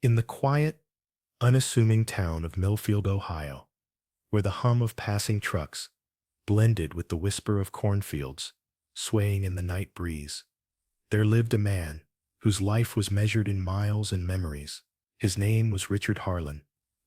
In the quiet, unassuming town of Millfield, Ohio, where the hum of passing trucks blended with the whisper of cornfields swaying in the night breeze, there lived a man whose life was measured in miles and memories. His name was Richard Harlan,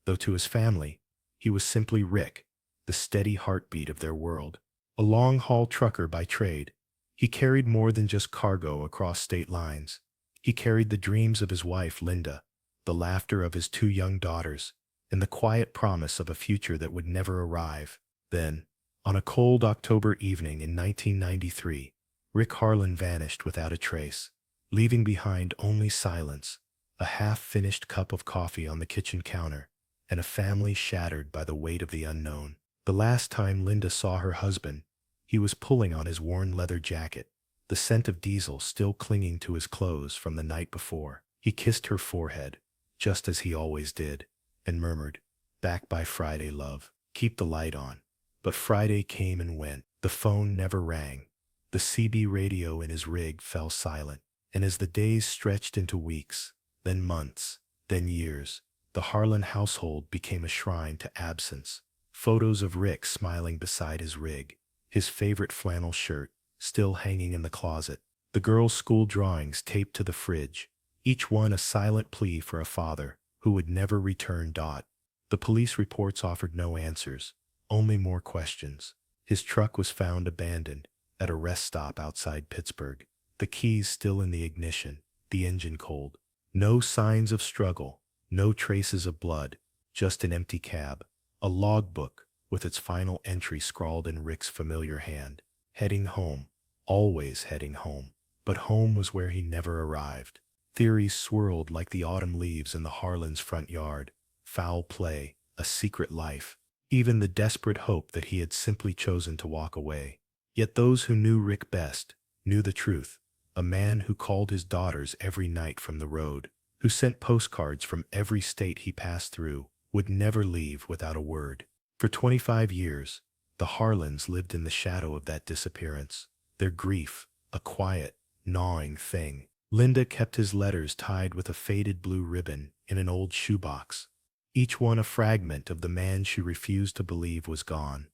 though to his family, he was simply Rick, the steady heartbeat of their world. A long-haul trucker by trade, he carried more than just cargo across state lines. He carried the dreams of his wife, Linda, the laughter of his two young daughters, and the quiet promise of a future that would never arrive. Then, on a cold October evening in 1993, Rick Harlan vanished without a trace, leaving behind only silence, a half-finished cup of coffee on the kitchen counter, and a family shattered by the weight of the unknown. The last time Linda saw her husband, he was pulling on his worn leather jacket, the scent of diesel still clinging to his clothes from the night before. He kissed her forehead, just as he always did, and murmured, "Back by Friday, love. Keep the light on." But Friday came and went. The phone never rang. The CB radio in his rig fell silent. And as the days stretched into weeks, then months, then years, the Harlan household became a shrine to absence. Photos of Rick smiling beside his rig, his favorite flannel shirt still hanging in the closet, the girls' school drawings taped to the fridge, each one a silent plea for a father who would never return. The police reports offered no answers, only more questions. His truck was found abandoned at a rest stop outside Pittsburgh, the keys still in the ignition, the engine cold. No signs of struggle, no traces of blood, just an empty cab, a logbook with its final entry scrawled in Rick's familiar hand. Heading home, always heading home. But home was where he never arrived. Theories swirled like the autumn leaves in the Harlan's front yard. Foul play, a secret life, even the desperate hope that he had simply chosen to walk away. Yet those who knew Rick best knew the truth. A man who called his daughters every night from the road, who sent postcards from every state he passed through, would never leave without a word. For 25 years, the Harlans lived in the shadow of that disappearance, their grief a quiet, gnawing thing. Linda kept his letters tied with a faded blue ribbon in an old shoebox, each one a fragment of the man she refused to believe was gone.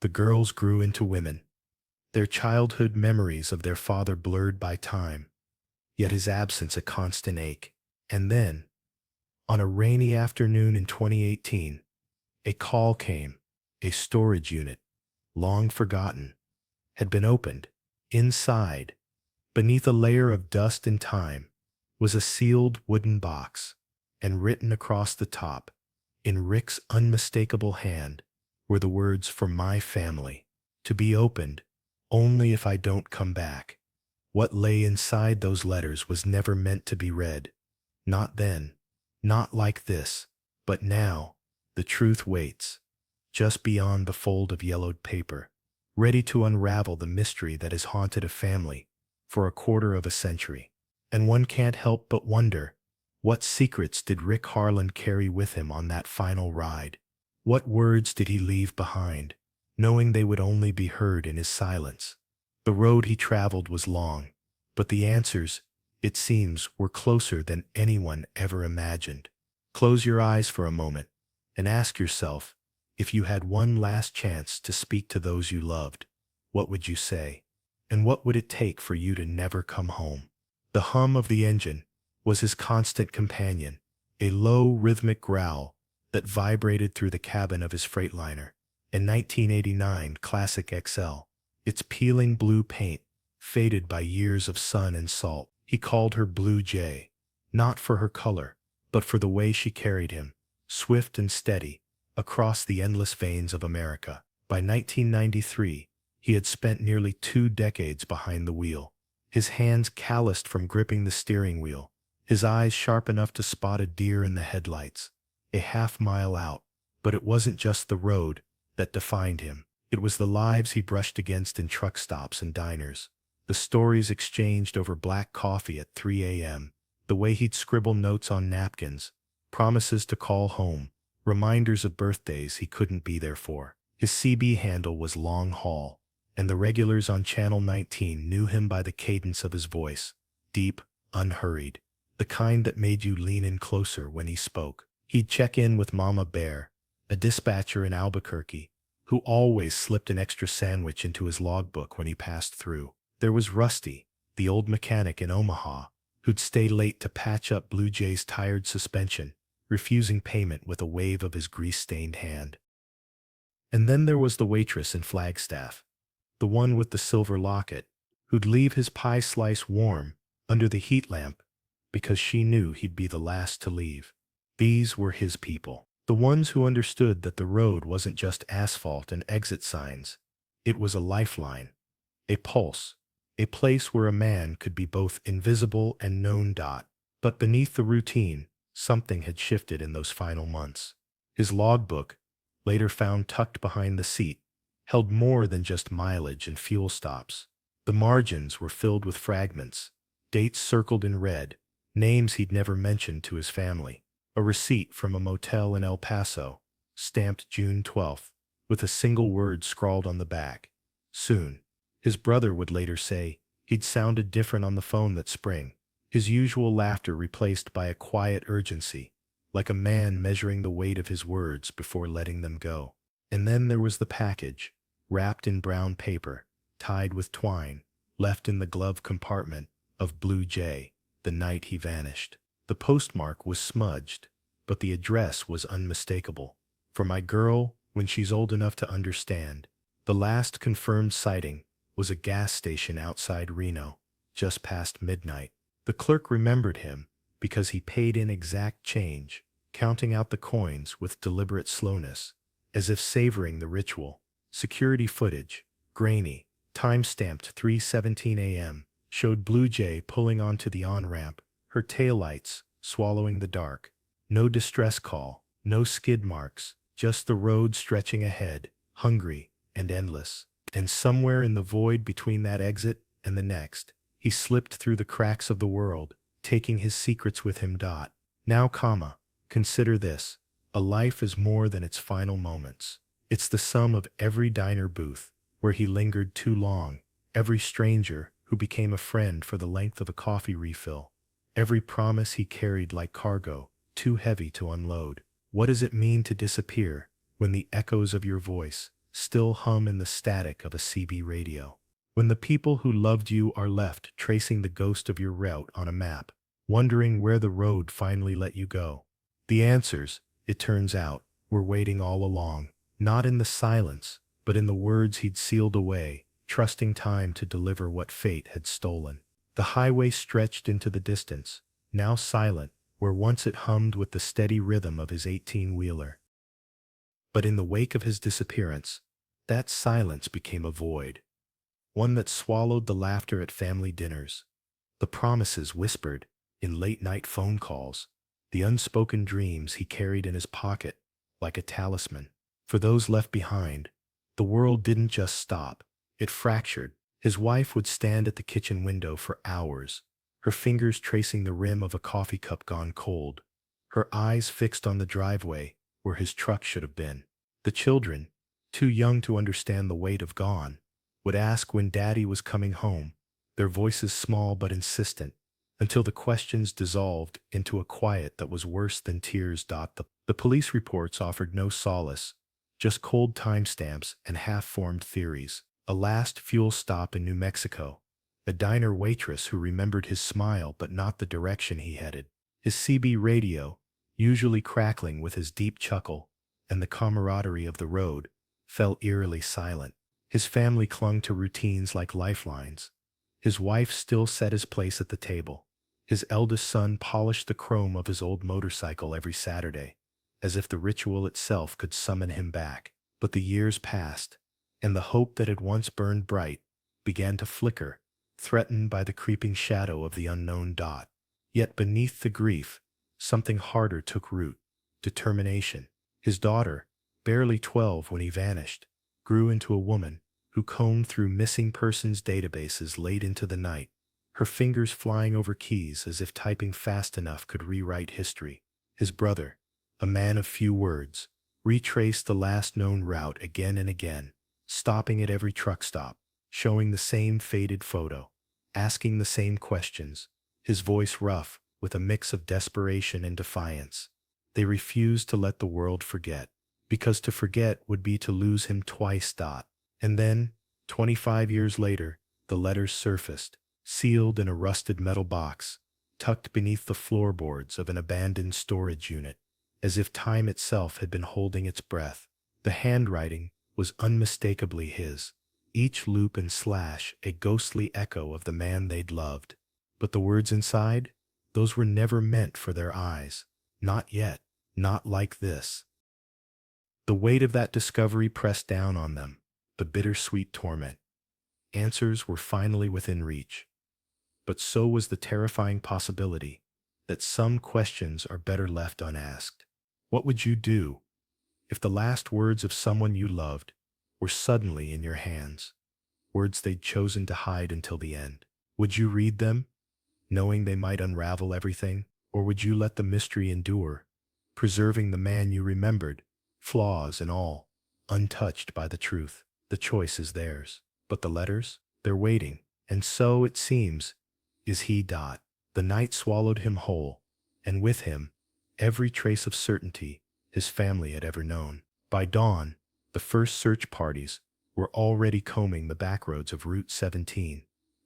The girls grew into women, their childhood memories of their father blurred by time, yet his absence a constant ache. And then, on a rainy afternoon in 2018, a call came. A storage unit, long forgotten, had been opened. Inside, beneath a layer of dust and time, was a sealed wooden box, and written across the top, in Rick's unmistakable hand, were the words, "For my family, to be opened only if I don't come back." What lay inside those letters was never meant to be read. Not then, not like this, but now, the truth waits, just beyond the fold of yellowed paper, ready to unravel the mystery that has haunted a family for a quarter of a century. And one can't help but wonder, what secrets did Rick Harlan carry with him on that final ride? What words did he leave behind, knowing they would only be heard in his silence? The road he traveled was long, but the answers, it seems, were closer than anyone ever imagined. Close your eyes for a moment and ask yourself, if you had one last chance to speak to those you loved, what would you say? And what would it take for you to never come home? The hum of the engine was his constant companion, a low, rhythmic growl that vibrated through the cabin of his Freightliner, a 1989 Classic XL, its peeling blue paint faded by years of sun and salt. He called her Blue Jay, not for her color, but for the way she carried him, swift and steady, across the endless veins of America. By 1993, he had spent nearly 2 decades behind the wheel, his hands calloused from gripping the steering wheel, his eyes sharp enough to spot a deer in the headlights, a half-mile out. But it wasn't just the road that defined him. It was the lives he brushed against in truck stops and diners, the stories exchanged over black coffee at 3 a.m., the way he'd scribble notes on napkins, promises to call home, reminders of birthdays he couldn't be there for. His CB handle was Long Haul, and the regulars on Channel 19 knew him by the cadence of his voice, deep, unhurried, the kind that made you lean in closer when he spoke. He'd check in with Mama Bear, a dispatcher in Albuquerque, who always slipped an extra sandwich into his logbook when he passed through. There was Rusty, the old mechanic in Omaha, who'd stay late to patch up Blue Jay's tired suspension, refusing payment with a wave of his grease-stained hand. And then there was the waitress in Flagstaff, the one with the silver locket, who'd leave his pie slice warm under the heat lamp because she knew he'd be the last to leave. These were his people, the ones who understood that the road wasn't just asphalt and exit signs. It was a lifeline, a pulse, a place where a man could be both invisible and known. But beneath the routine, something had shifted in those final months. His logbook, later found tucked behind the seat, held more than just mileage and fuel stops. The margins were filled with fragments, dates circled in red, names he'd never mentioned to his family, a receipt from a motel in El Paso, stamped June 12th, with a single word scrawled on the back. Soon. His brother would later say he'd sounded different on the phone that spring, his usual laughter replaced by a quiet urgency, like a man measuring the weight of his words before letting them go. And then there was the package, wrapped in brown paper, tied with twine, left in the glove compartment of Blue Jay the night he vanished. The postmark was smudged, but the address was unmistakable. For my girl, when she's old enough to understand. The last confirmed sighting was a gas station outside Reno, just past midnight. The clerk remembered him because he paid in exact change, counting out the coins with deliberate slowness, as if savoring the ritual. Security footage, grainy, time-stamped 3:17 a.m., showed Blue Jay pulling onto the on-ramp, her taillights swallowing the dark. No distress call, no skid marks, just the road stretching ahead, hungry and endless. And somewhere in the void between that exit and the next, he slipped through the cracks of the world, taking his secrets with him. Now, consider this. A life is more than its final moments. It's the sum of every diner booth where he lingered too long, every stranger who became a friend for the length of a coffee refill, every promise he carried like cargo, too heavy to unload. What does it mean to disappear when the echoes of your voice still hum in the static of a CB radio? When the people who loved you are left tracing the ghost of your route on a map, wondering where the road finally let you go? The answers, it turns out, were waiting all along, not in the silence, but in the words he'd sealed away, trusting time to deliver what fate had stolen. The highway stretched into the distance, now silent, where once it hummed with the steady rhythm of his 18-wheeler. But in the wake of his disappearance, that silence became a void, one that swallowed the laughter at family dinners, the promises whispered in late-night phone calls, the unspoken dreams he carried in his pocket like a talisman. For those left behind, the world didn't just stop, it fractured. His wife would stand at the kitchen window for hours, her fingers tracing the rim of a coffee cup gone cold, her eyes fixed on the driveway where his truck should have been. The children, too young to understand the weight of gone, would ask when Daddy was coming home, their voices small but insistent, until the questions dissolved into a quiet that was worse than tears. The police reports offered no solace, just cold timestamps and half-formed theories. A last fuel stop in New Mexico, a diner waitress who remembered his smile but not the direction he headed, his CB radio, usually crackling with his deep chuckle, and the camaraderie of the road, fell eerily silent. His family clung to routines like lifelines. His wife still set his place at the table. His eldest son polished the chrome of his old motorcycle every Saturday, as if the ritual itself could summon him back. But the years passed, and the hope that had once burned bright began to flicker, threatened by the creeping shadow of the unknown. Yet beneath the grief, something harder took root: determination. His daughter, barely 12 when he vanished, grew into a woman who combed through missing persons databases late into the night, her fingers flying over keys as if typing fast enough could rewrite history. His brother, a man of few words, retraced the last known route again and again, stopping at every truck stop, showing the same faded photo, asking the same questions, his voice rough, with a mix of desperation and defiance. They refused to let the world forget, because to forget would be to lose him twice. And then, 25 years later, the letters surfaced, sealed in a rusted metal box, tucked beneath the floorboards of an abandoned storage unit, as if time itself had been holding its breath. The handwriting was unmistakably his, each loop and slash a ghostly echo of the man they'd loved. But the words inside, those were never meant for their eyes. Not yet, not like this. The weight of that discovery pressed down on them, the bittersweet torment. Answers were finally within reach. But so was the terrifying possibility that some questions are better left unasked. What would you do if the last words of someone you loved were suddenly in your hands, words they'd chosen to hide until the end? Would you read them, knowing they might unravel everything, or would you let the mystery endure, preserving the man you remembered, flaws and all, untouched by the truth? The choice is theirs. But the letters, they're waiting, and so, it seems, is he. The night swallowed him whole, and with him, every trace of certainty his family had ever known. By dawn, the first search parties were already combing the backroads of Route 17,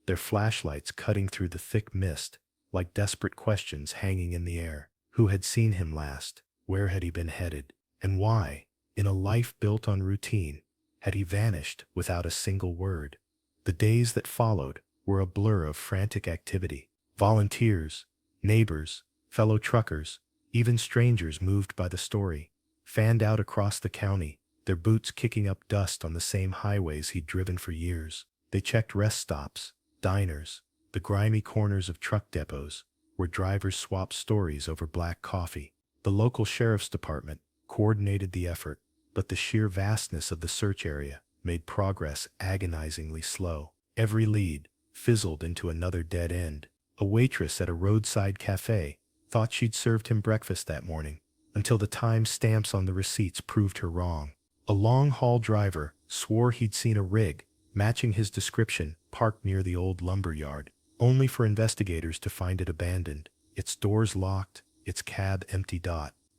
their flashlights cutting through the thick mist like desperate questions hanging in the air. Who had seen him last? Where had he been headed? And why, in a life built on routine, had he vanished without a single word? The days that followed were a blur of frantic activity. Volunteers, neighbors, fellow truckers, even strangers moved by the story, fanned out across the county, their boots kicking up dust on the same highways he'd driven for years. They checked rest stops, diners, the grimy corners of truck depots, where drivers swapped stories over black coffee. The local sheriff's department coordinated the effort, but the sheer vastness of the search area made progress agonizingly slow. Every lead fizzled into another dead end. A waitress at a roadside cafe thought she'd served him breakfast that morning, until the time stamps on the receipts proved her wrong. A long-haul driver swore he'd seen a rig matching his description parked near the old lumber yard, only for investigators to find it abandoned, its doors locked, its cab empty.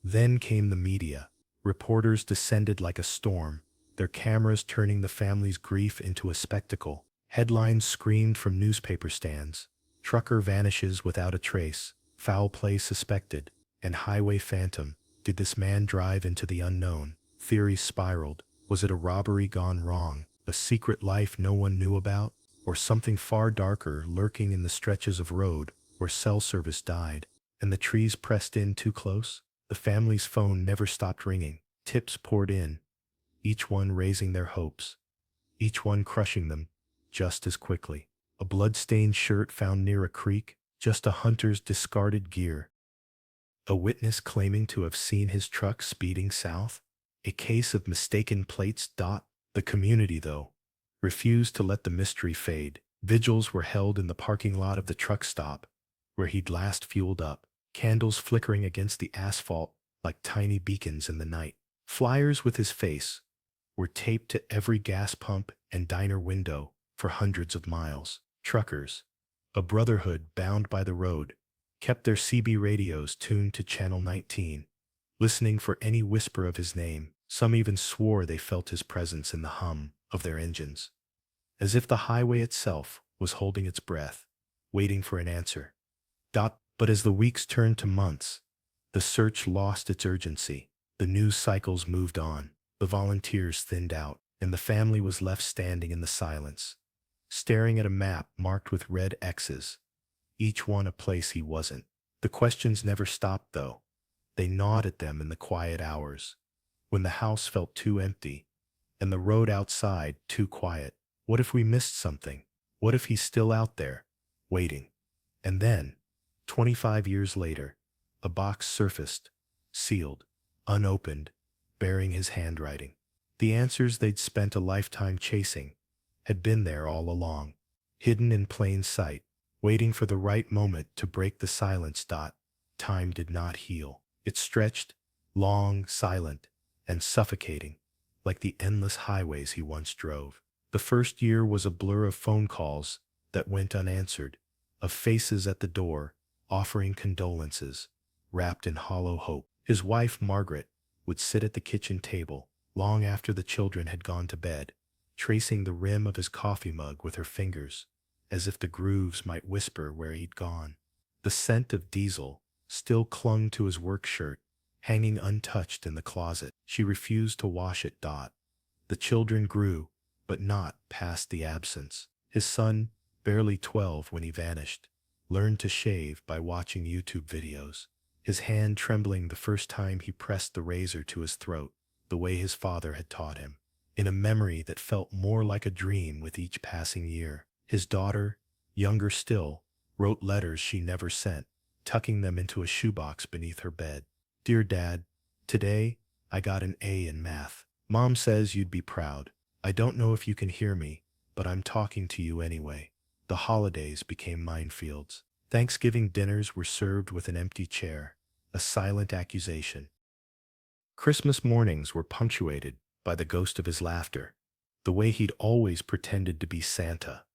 Then came the media. Reporters descended like a storm, their cameras turning the family's grief into a spectacle. Headlines screamed from newspaper stands: "Trucker vanishes without a trace," "Foul play suspected," and "Highway phantom. Did this man drive into the unknown?" Theories spiraled. Was it a robbery gone wrong, a secret life no one knew about, or something far darker lurking in the stretches of road where cell service died? And the trees pressed in too close? The family's phone never stopped ringing. Tips poured in, each one raising their hopes, each one crushing them just as quickly. A blood-stained shirt found near a creek, just a hunter's discarded gear. A witness claiming to have seen his truck speeding south. A case of mistaken plates. The community, though, refused to let the mystery fade. Vigils were held in the parking lot of the truck stop, where he'd last fueled up, candles flickering against the asphalt like tiny beacons in the night. Flyers with his face were taped to every gas pump and diner window for hundreds of miles. Truckers, a brotherhood bound by the road, kept their CB radios tuned to Channel 19, listening for any whisper of his name. Some even swore they felt his presence in the hum of their engines, as if the highway itself was holding its breath, waiting for an answer. But as the weeks turned to months, the search lost its urgency. The news cycles moved on, the volunteers thinned out, and the family was left standing in the silence, staring at a map marked with red X's, each one a place he wasn't. The questions never stopped, though. They gnawed at them in the quiet hours, when the house felt too empty, and the road outside too quiet. What if we missed something? What if he's still out there, waiting? And then, 25 years later, a box surfaced, sealed, unopened, bearing his handwriting. The answers they'd spent a lifetime chasing had been there all along, hidden in plain sight, waiting for the right moment to break the silence. Time did not heal. It stretched, long, silent, and suffocating, like the endless highways he once drove. The first year was a blur of phone calls that went unanswered, of faces at the door offering condolences, wrapped in hollow hope. His wife, Margaret, would sit at the kitchen table, long after the children had gone to bed, tracing the rim of his coffee mug with her fingers, as if the grooves might whisper where he'd gone. The scent of diesel still clung to his work shirt, hanging untouched in the closet. She refused to wash it. The children grew, but not past the absence. His son, barely 12 when he vanished, learned to shave by watching YouTube videos, his hand trembling the first time he pressed the razor to his throat, the way his father had taught him, in a memory that felt more like a dream with each passing year. His daughter, younger still, wrote letters she never sent, tucking them into a shoebox beneath her bed. "Dear Dad, today I got an A in math. Mom says you'd be proud. I don't know if you can hear me, but I'm talking to you anyway." The holidays became minefields. Thanksgiving dinners were served with an empty chair, a silent accusation. Christmas mornings were punctuated by the ghost of his laughter, the way he'd always pretended to be Santa,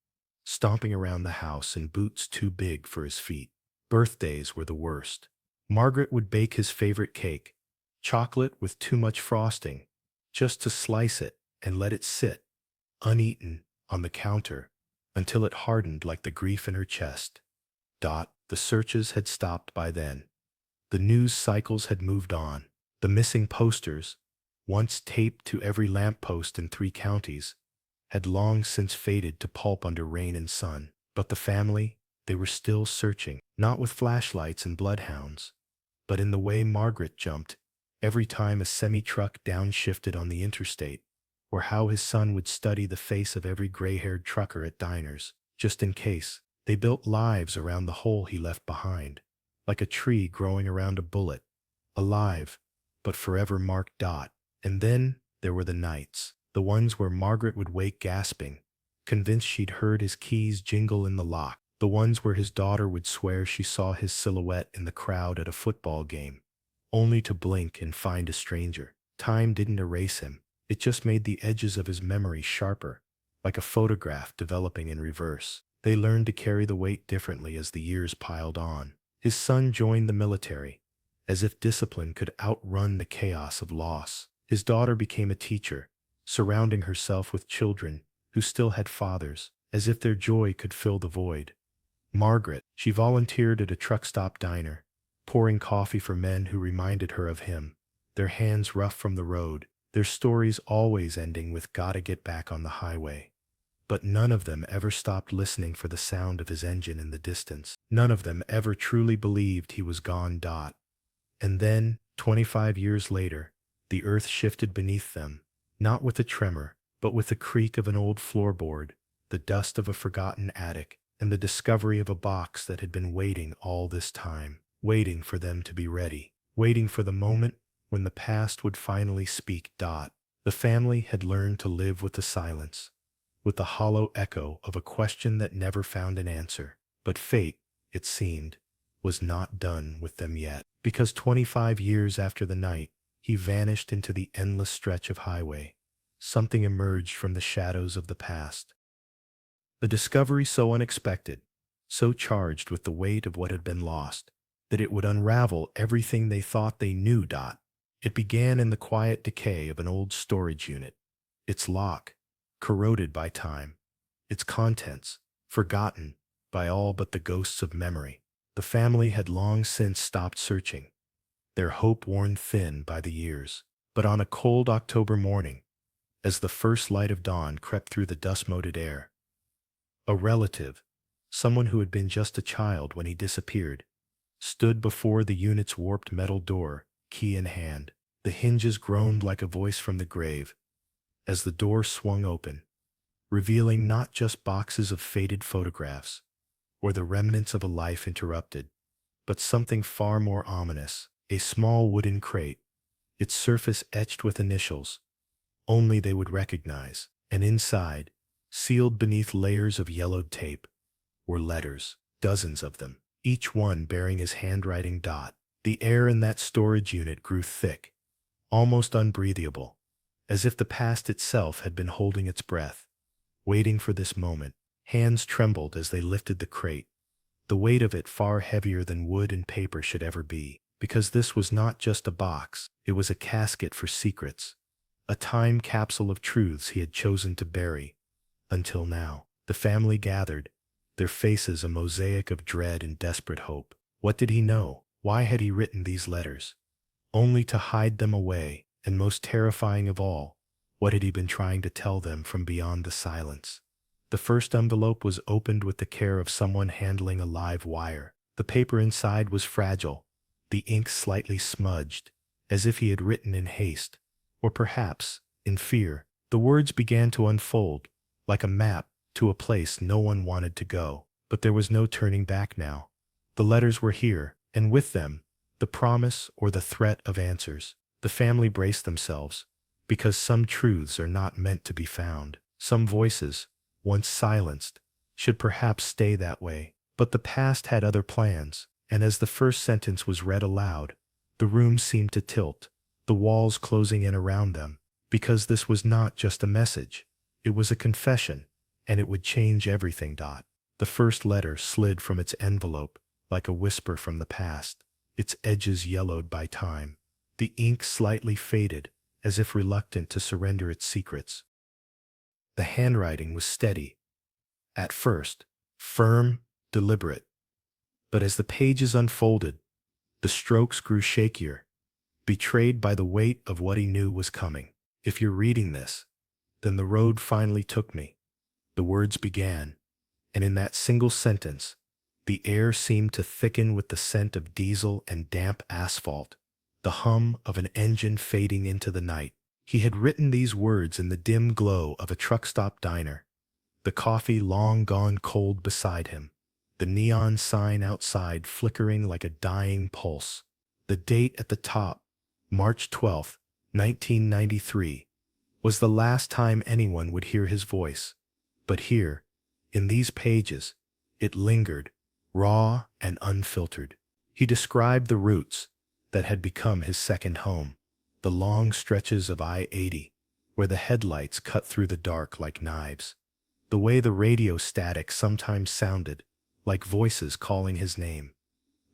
stomping around the house in boots too big for his feet. Birthdays were the worst. Margaret would bake his favorite cake, chocolate with too much frosting, just to slice it and let it sit, uneaten, on the counter, until it hardened like the grief in her chest. The searches had stopped by then. The news cycles had moved on. The missing posters, once taped to every lamppost in 3 counties, had long since faded to pulp under rain and sun. But the family, they were still searching, not with flashlights and bloodhounds, but in the way Margaret jumped every time a semi-truck downshifted on the interstate, or how his son would study the face of every gray-haired trucker at diners, just in case. They built lives around the hole he left behind, like a tree growing around a bullet, alive, but forever marked. And then there were the nights, the ones where Margaret would wake gasping, convinced she'd heard his keys jingle in the lock, the ones where his daughter would swear she saw his silhouette in the crowd at a football game, only to blink and find a stranger. Time didn't erase him, it just made the edges of his memory sharper, like a photograph developing in reverse. They learned to carry the weight differently as the years piled on. His son joined the military, as if discipline could outrun the chaos of loss. His daughter became a teacher, surrounding herself with children who still had fathers, as if their joy could fill the void. Margaret, she volunteered at a truck stop diner, pouring coffee for men who reminded her of him, their hands rough from the road, their stories always ending with "gotta get back on the highway." But none of them ever stopped listening for the sound of his engine in the distance. None of them ever truly believed he was gone. And then, 25 years later, the earth shifted beneath them, not with a tremor, but with the creak of an old floorboard, the dust of a forgotten attic, and the discovery of a box that had been waiting all this time, waiting for them to be ready, waiting for the moment when the past would finally speak. The family had learned to live with the silence, with the hollow echo of a question that never found an answer. But fate, it seemed, was not done with them yet, because 25 years after the night he vanished into the endless stretch of highway, something emerged from the shadows of the past. The discovery so unexpected, so charged with the weight of what had been lost, that it would unravel everything they thought they knew. It began in the quiet decay of an old storage unit, its lock corroded by time, its contents forgotten by all but the ghosts of memory. The family had long since stopped searching, their hope worn thin by the years. But on a cold October morning, as the first light of dawn crept through the dust-moted air, a relative, someone who had been just a child when he disappeared, stood before the unit's warped metal door, key in hand. The hinges groaned like a voice from the grave as the door swung open, revealing not just boxes of faded photographs or the remnants of a life interrupted, but something far more ominous, a small wooden crate, its surface etched with initials only they would recognize, and inside, sealed beneath layers of yellowed tape, were letters, dozens of them, each one bearing his handwriting. The air in that storage unit grew thick, almost unbreathable, as if the past itself had been holding its breath, waiting for this moment. Hands trembled as they lifted the crate, the weight of it far heavier than wood and paper should ever be, because this was not just a box, it was a casket for secrets, a time capsule of truths he had chosen to bury. Until now, the family gathered, their faces a mosaic of dread and desperate hope. What did he know? Why had he written these letters? Only to hide them away, and most terrifying of all, what had he been trying to tell them from beyond the silence? The first envelope was opened with the care of someone handling a live wire. The paper inside was fragile, the ink slightly smudged, as if he had written in haste, or perhaps in fear. The words began to unfold, like a map to a place no one wanted to go. But there was no turning back now. The letters were here, and with them, the promise or the threat of answers. The family braced themselves, because some truths are not meant to be found. Some voices, once silenced, should perhaps stay that way. But the past had other plans, and as the first sentence was read aloud, the room seemed to tilt, the walls closing in around them, because this was not just a message. It was a confession, and it would change everything. The first letter slid from its envelope like a whisper from the past, its edges yellowed by time, the ink slightly faded, as if reluctant to surrender its secrets. The handwriting was steady, at first, firm, deliberate. But as the pages unfolded, the strokes grew shakier, betrayed by the weight of what he knew was coming. If you're reading this, then the road finally took me, the words began, and in that single sentence, the air seemed to thicken with the scent of diesel and damp asphalt, the hum of an engine fading into the night. He had written these words in the dim glow of a truck stop diner, the coffee long gone cold beside him, the neon sign outside flickering like a dying pulse. The date at the top, March 12, 1993, was the last time anyone would hear his voice. But here, in these pages, it lingered, raw and unfiltered. He described the routes that had become his second home, the long stretches of I-80, where the headlights cut through the dark like knives, the way the radio static sometimes sounded like voices calling his name.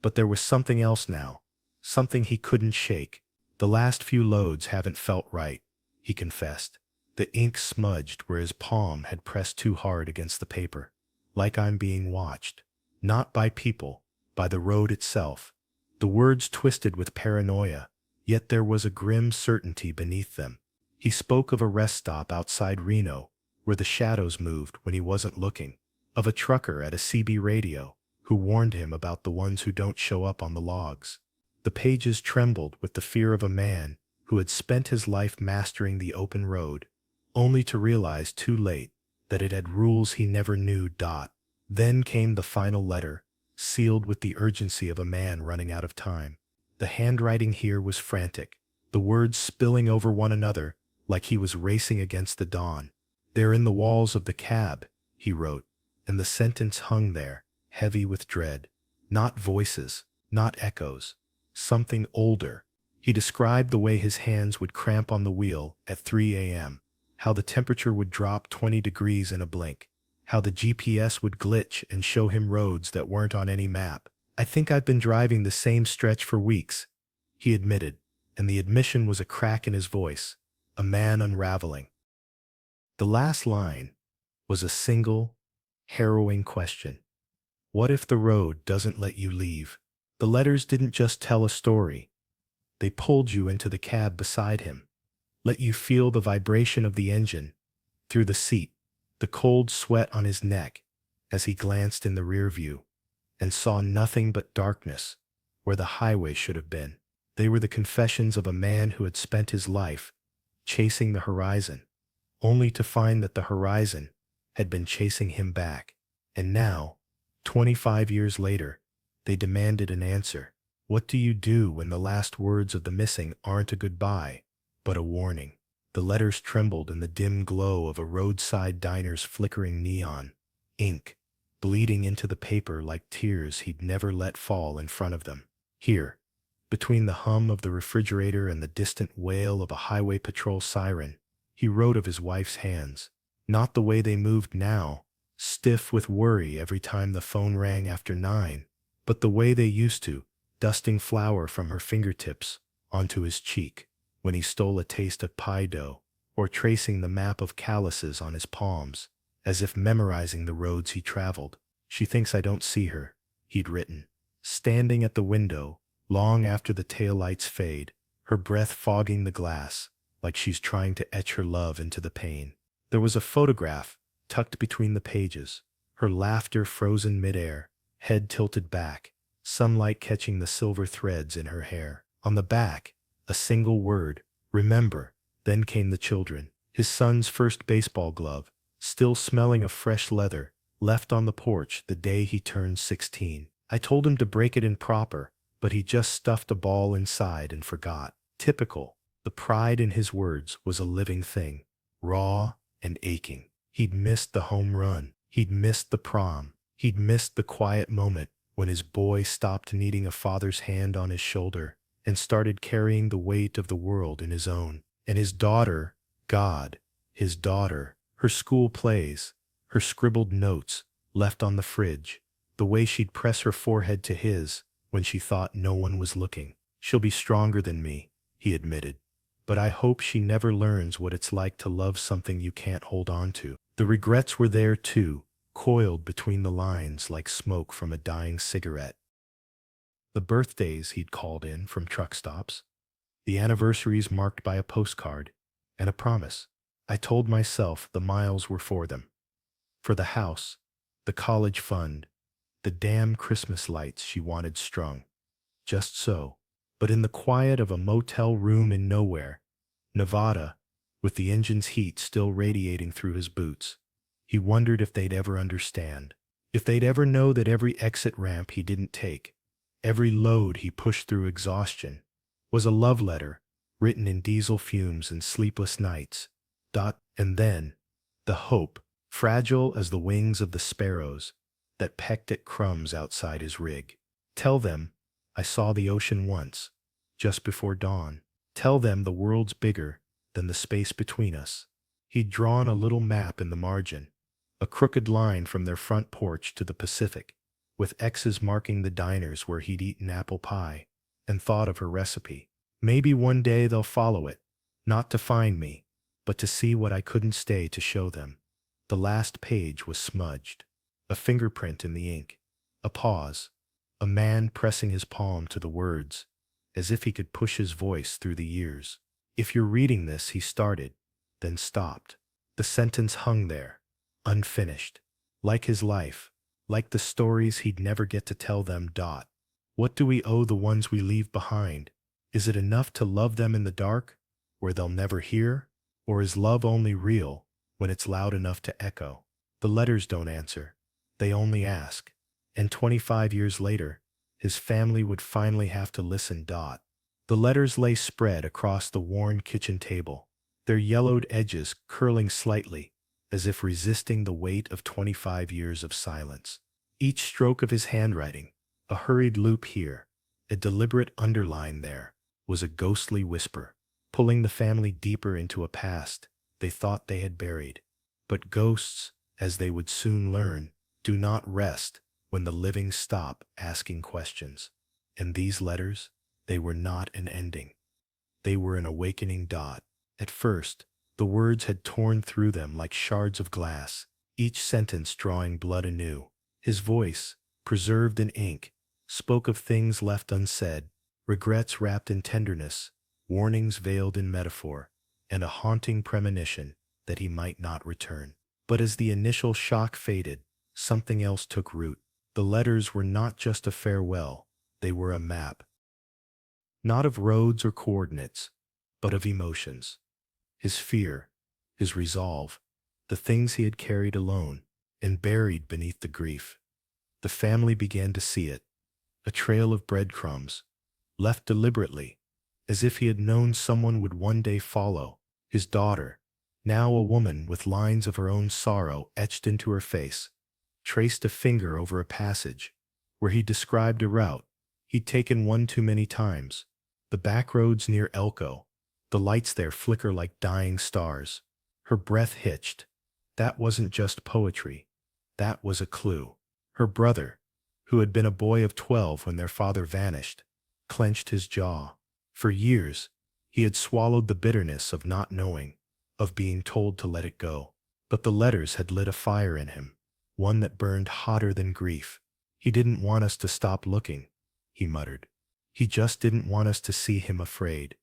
But there was something else now, something he couldn't shake. The last few loads haven't felt right, he confessed. The ink smudged where his palm had pressed too hard against the paper. Like I'm being watched. Not by people, by the road itself. The words twisted with paranoia, yet there was a grim certainty beneath them. He spoke of a rest stop outside Reno, where the shadows moved when he wasn't looking, of a trucker at a CB radio who warned him about the ones who don't show up on the logs. The pages trembled with the fear of a man who had spent his life mastering the open road, only to realize too late that it had rules he never knew. Then came the final letter, sealed with the urgency of a man running out of time. The handwriting here was frantic, the words spilling over one another like he was racing against the dawn. "They're in the walls of the cab," he wrote, and the sentence hung there, heavy with dread. Not voices, not echoes, something older. He described the way his hands would cramp on the wheel at 3 a.m., how the temperature would drop 20 degrees in a blink, how the GPS would glitch and show him roads that weren't on any map. "I think I've been driving the same stretch for weeks," he admitted, and the admission was a crack in his voice, a man unraveling. The last line was a single, harrowing question. What if the road doesn't let you leave? The letters didn't just tell a story. They pulled you into the cab beside him, let you feel the vibration of the engine through the seat, the cold sweat on his neck as he glanced in the rear view and saw nothing but darkness where the highway should have been. They were the confessions of a man who had spent his life chasing the horizon, only to find that the horizon had been chasing him back. And now, 25 years later, they demanded an answer. What do you do when the last words of the missing aren't a goodbye, but a warning? The letters trembled in the dim glow of a roadside diner's flickering neon, ink bleeding into the paper like tears he'd never let fall in front of them. Here, between the hum of the refrigerator and the distant wail of a highway patrol siren, he wrote of his wife's hands, not the way they moved now, stiff with worry every time the phone rang after 9, but the way they used to, dusting flour from her fingertips onto his cheek when he stole a taste of pie dough, or tracing the map of calluses on his palms, as if memorizing the roads he traveled. She thinks I don't see her, he'd written. Standing at the window, long after the taillights fade, her breath fogging the glass, like she's trying to etch her love into the pane. There was a photograph tucked between the pages, her laughter frozen midair, head tilted back, sunlight catching the silver threads in her hair. On the back, a single word, remember. Then came the children. His son's first baseball glove, still smelling of fresh leather, left on the porch the day he turned 16. I told him to break it in proper, but he just stuffed a ball inside and forgot. Typical. The pride in his words was a living thing, raw and aching. He'd missed the home run. He'd missed the prom. He'd missed the quiet moment when his boy stopped needing a father's hand on his shoulder and started carrying the weight of the world in his own. And his daughter, God, his daughter, her school plays, her scribbled notes left on the fridge, the way she'd press her forehead to his when she thought no one was looking. She'll be stronger than me, he admitted. But I hope she never learns what it's like to love something you can't hold on to. The regrets were there too, coiled between the lines like smoke from a dying cigarette. The birthdays he'd called in from truck stops, the anniversaries marked by a postcard and a promise. I told myself the miles were for them. For the house, the college fund, the damn Christmas lights she wanted strung. Just so. But in the quiet of a motel room in nowhere, Nevada, with the engine's heat still radiating through his boots, he wondered if they'd ever understand. If they'd ever know that every exit ramp he didn't take, every load he pushed through exhaustion, was a love letter written in diesel fumes and sleepless nights. And then, the hope, fragile as the wings of the sparrows, that pecked at crumbs outside his rig. Tell them I saw the ocean once, just before dawn. Tell them the world's bigger than the space between us. He'd drawn a little map in the margin, a crooked line from their front porch to the Pacific, with X's marking the diners where he'd eaten apple pie, and thought of her recipe. Maybe one day they'll follow it, not to find me, but to see what I couldn't stay to show them. The last page was smudged, a fingerprint in the ink, a pause, a man pressing his palm to the words, as if he could push his voice through the years. If you're reading this, he started, then stopped. The sentence hung there, unfinished, like his life, like the stories he'd never get to tell them. What do we owe the ones we leave behind? Is it enough to love them in the dark, where they'll never hear? Or is love only real when it's loud enough to echo? The letters don't answer, they only ask. And 25 years later, his family would finally have to listen. The letters lay spread across the worn kitchen table, their yellowed edges curling slightly, as if resisting the weight of 25 years of silence. Each stroke of his handwriting, a hurried loop here, a deliberate underline there, was a ghostly whisper, pulling the family deeper into a past they thought they had buried. But ghosts, as they would soon learn, do not rest when the living stop asking questions. And these letters, they were not an ending. They were an awakening. At first, the words had torn through them like shards of glass, each sentence drawing blood anew. His voice, preserved in ink, spoke of things left unsaid, regrets wrapped in tenderness, warnings veiled in metaphor, and a haunting premonition that he might not return. But as the initial shock faded, something else took root. The letters were not just a farewell, they were a map. Not of roads or coordinates, but of emotions. His fear, his resolve, the things he had carried alone and buried beneath the grief. The family began to see it, a trail of breadcrumbs, left deliberately, as if he had known someone would one day follow. His daughter, now a woman with lines of her own sorrow etched into her face, traced a finger over a passage where he described a route he'd taken one too many times. The back roads near Elko, the lights there flicker like dying stars. Her breath hitched. That wasn't just poetry. That was a clue. Her brother, who had been a boy of 12 when their father vanished, clenched his jaw. For years, he had swallowed the bitterness of not knowing, of being told to let it go. But the letters had lit a fire in him, one that burned hotter than grief. He didn't want us to stop looking, he muttered. He just didn't want us to see him afraid.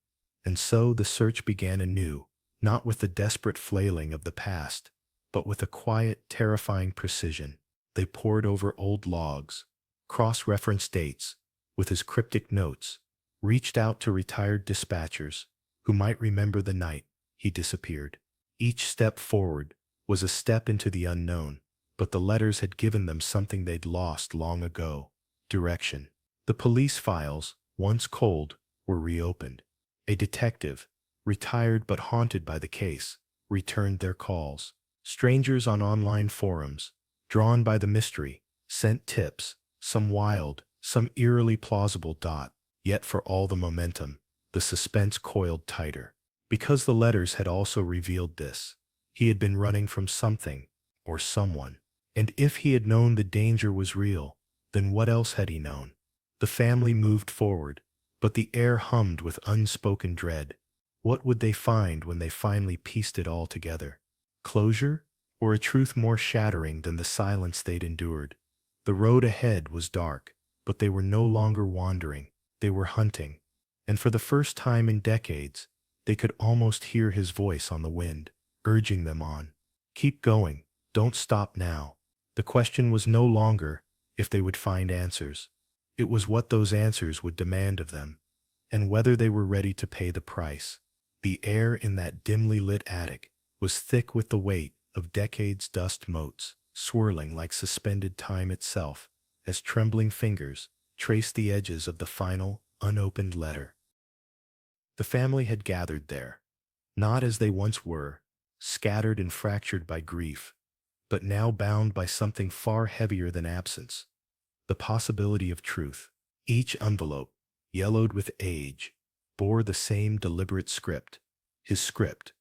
And so the search began anew, not with the desperate flailing of the past, but with a quiet, terrifying precision. They pored over old logs, cross-referenced dates, with his cryptic notes, reached out to retired dispatchers who might remember the night he disappeared. Each step forward was a step into the unknown, but the letters had given them something they'd lost long ago: direction. The police files, once cold, were reopened. A detective, retired but haunted by the case, returned their calls. Strangers on online forums, drawn by the mystery, sent tips, some wild, some eerily plausible. Yet for all the momentum, the suspense coiled tighter. Because the letters had also revealed this: he had been running from something, or someone. And if he had known the danger was real, then what else had he known? The family moved forward, but the air hummed with unspoken dread. What would they find when they finally pieced it all together? Closure? Or a truth more shattering than the silence they'd endured? The road ahead was dark, but they were no longer wandering. They were hunting. And for the first time in decades, they could almost hear his voice on the wind, urging them on. Keep going. Don't stop now. The question was no longer if they would find answers. It was what those answers would demand of them, and whether they were ready to pay the price. The air in that dimly lit attic was thick with the weight of decades' dust motes, swirling like suspended time itself, as trembling fingers traced the edges of the final, unopened letter. The family had gathered there, not as they once were, scattered and fractured by grief, but now bound by something far heavier than absence: the possibility of truth. Each envelope, yellowed with age, bore the same deliberate script, his script,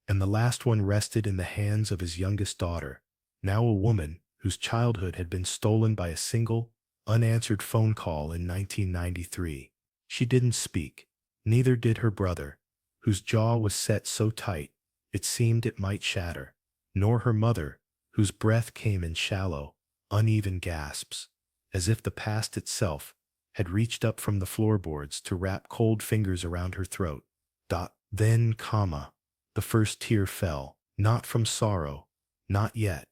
and the last one rested in the hands of his youngest daughter, now a woman whose childhood had been stolen by a single, unanswered phone call in 1993. She didn't speak, neither did her brother, whose jaw was set so tight it seemed it might shatter, nor her mother, whose breath came in shallow, uneven gasps, as if the past itself had reached up from the floorboards to wrap cold fingers around her throat. Then, the first tear fell, not from sorrow, not yet,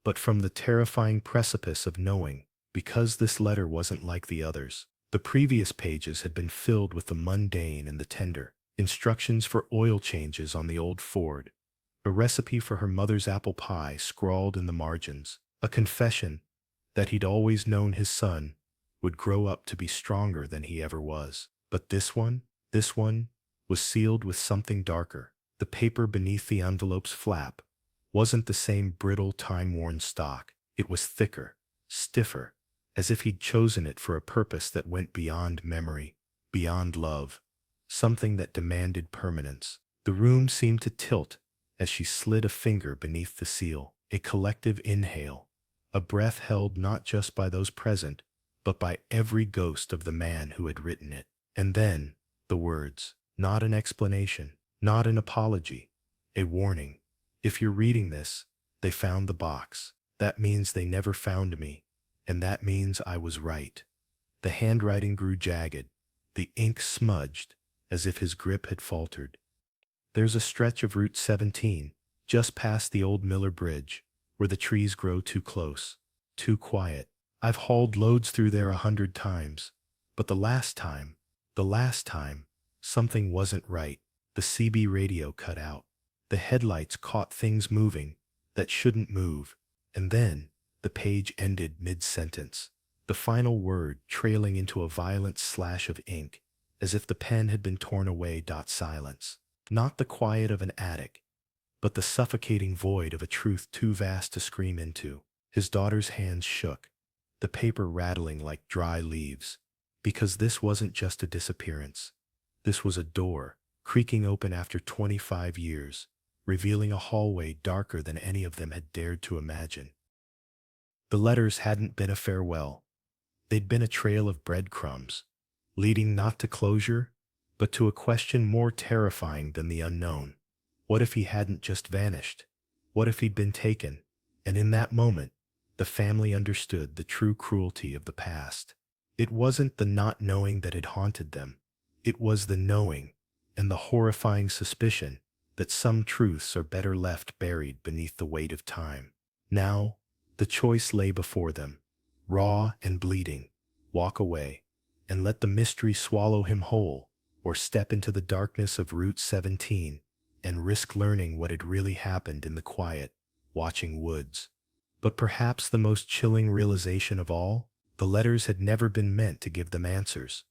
but from the terrifying precipice of knowing, because this letter wasn't like the others. The previous pages had been filled with the mundane and the tender: instructions for oil changes on the old Ford, a recipe for her mother's apple pie scrawled in the margins, a confession that he'd always known his son would grow up to be stronger than he ever was. But this one was sealed with something darker. The paper beneath the envelope's flap wasn't the same brittle, time-worn stock. It was thicker, stiffer, as if he'd chosen it for a purpose that went beyond memory, beyond love, something that demanded permanence. The room seemed to tilt as she slid a finger beneath the seal. A collective inhale, a breath held not just by those present, but by every ghost of the man who had written it. And then, the words: not an explanation, not an apology, a warning. If you're reading this, they found the box. That means they never found me, and that means I was right. The handwriting grew jagged, the ink smudged, as if his grip had faltered. There's a stretch of Route 17, just past the old Miller Bridge, where the trees grow too close, too quiet. I've hauled loads through there 100 times, but the last time, something wasn't right. The CB radio cut out. The headlights caught things moving that shouldn't move, and then the page ended mid-sentence, the final word trailing into a violent slash of ink, as if the pen had been torn away. Silence. Not the quiet of an attic, but the suffocating void of a truth too vast to scream into. His daughter's hands shook, the paper rattling like dry leaves, because this wasn't just a disappearance. This was a door, creaking open after 25 years, revealing a hallway darker than any of them had dared to imagine. The letters hadn't been a farewell. They'd been a trail of breadcrumbs, leading not to closure, but to a question more terrifying than the unknown. What if he hadn't just vanished? What if he'd been taken? And in that moment, the family understood the true cruelty of the past. It wasn't the not knowing that had haunted them. It was the knowing and the horrifying suspicion that some truths are better left buried beneath the weight of time. Now, the choice lay before them, raw and bleeding: walk away and let the mystery swallow him whole, or step into the darkness of Route 17 and risk learning what had really happened in the quiet, watching woods. But perhaps the most chilling realization of all, the letters had never been meant to give them answers.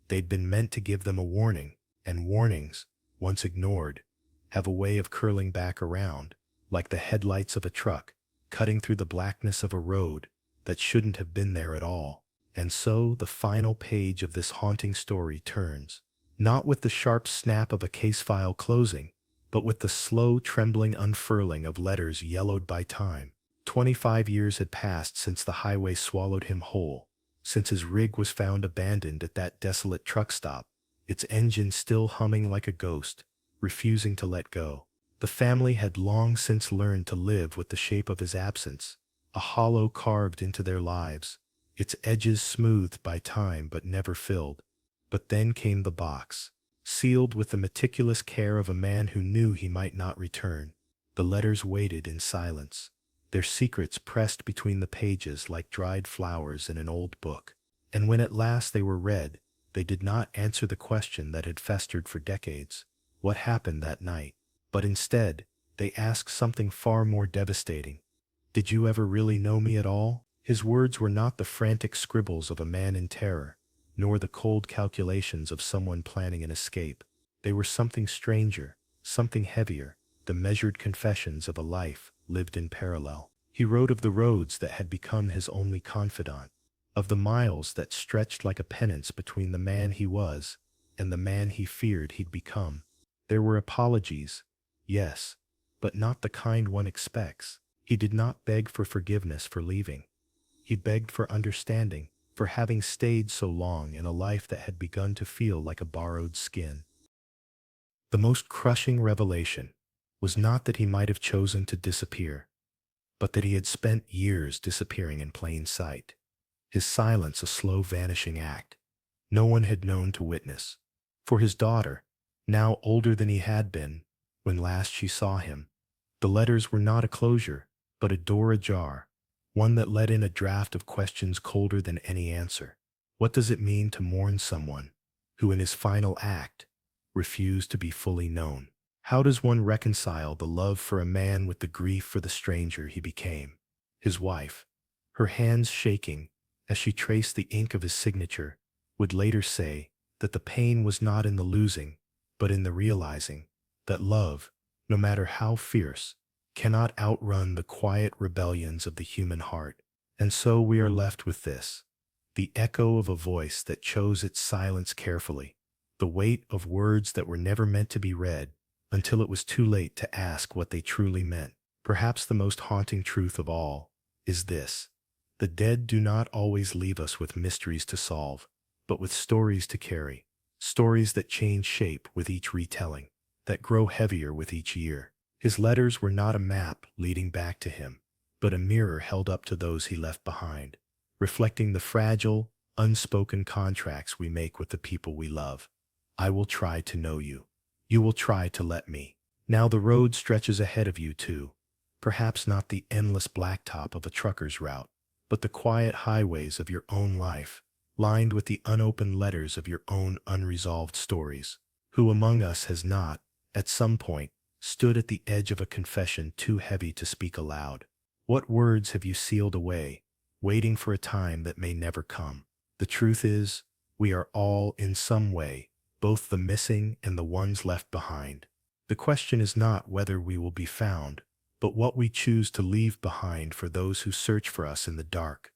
They'd been meant to give them a warning, and warnings, once ignored, have a way of curling back around, like the headlights of a truck, cutting through the blackness of a road that shouldn't have been there at all. And so the final page of this haunting story turns, not with the sharp snap of a case file closing, but with the slow, trembling unfurling of letters yellowed by time. 25 years had passed since the highway swallowed him whole, since his rig was found abandoned at that desolate truck stop, its engine still humming like a ghost, refusing to let go. The family had long since learned to live with the shape of his absence, a hollow carved into their lives, its edges smoothed by time but never filled. But then came the box, sealed with the meticulous care of a man who knew he might not return. The letters waited in silence, their secrets pressed between the pages like dried flowers in an old book. And when at last they were read, they did not answer the question that had festered for decades: what happened that night? But instead, they asked something far more devastating. Did you ever really know me at all? His words were not the frantic scribbles of a man in terror, nor the cold calculations of someone planning an escape. They were something stranger, something heavier, the measured confessions of a life lived in parallel. He wrote of the roads that had become his only confidant, of the miles that stretched like a penance between the man he was and the man he feared he'd become. There were apologies, yes, but not the kind one expects. He did not beg for forgiveness for leaving. He begged for understanding, for having stayed so long in a life that had begun to feel like a borrowed skin. The most crushing revelation was not that he might have chosen to disappear, but that he had spent years disappearing in plain sight, his silence a slow vanishing act no one had known to witness. For his daughter, now older than he had been when last she saw him, the letters were not a closure, but a door ajar, one that let in a draft of questions colder than any answer. What does it mean to mourn someone who in his final act refused to be fully known? How does one reconcile the love for a man with the grief for the stranger he became? His wife, her hands shaking as she traced the ink of his signature, would later say that the pain was not in the losing, but in the realizing that love, no matter how fierce, cannot outrun the quiet rebellions of the human heart. And so we are left with this, the echo of a voice that chose its silence carefully, the weight of words that were never meant to be read until it was too late to ask what they truly meant. Perhaps the most haunting truth of all is this: the dead do not always leave us with mysteries to solve, but with stories to carry, stories that change shape with each retelling, that grow heavier with each year. His letters were not a map leading back to him, but a mirror held up to those he left behind, reflecting the fragile, unspoken contracts we make with the people we love. I will try to know you. You will try to let me. Now the road stretches ahead of you too, perhaps not the endless blacktop of a trucker's route, but the quiet highways of your own life, lined with the unopened letters of your own unresolved stories. Who among us has not, at some point, stood at the edge of a confession too heavy to speak aloud? What words have you sealed away, waiting for a time that may never come? The truth is, we are all, in some way, both the missing and the ones left behind. The question is not whether we will be found, but what we choose to leave behind for those who search for us in the dark.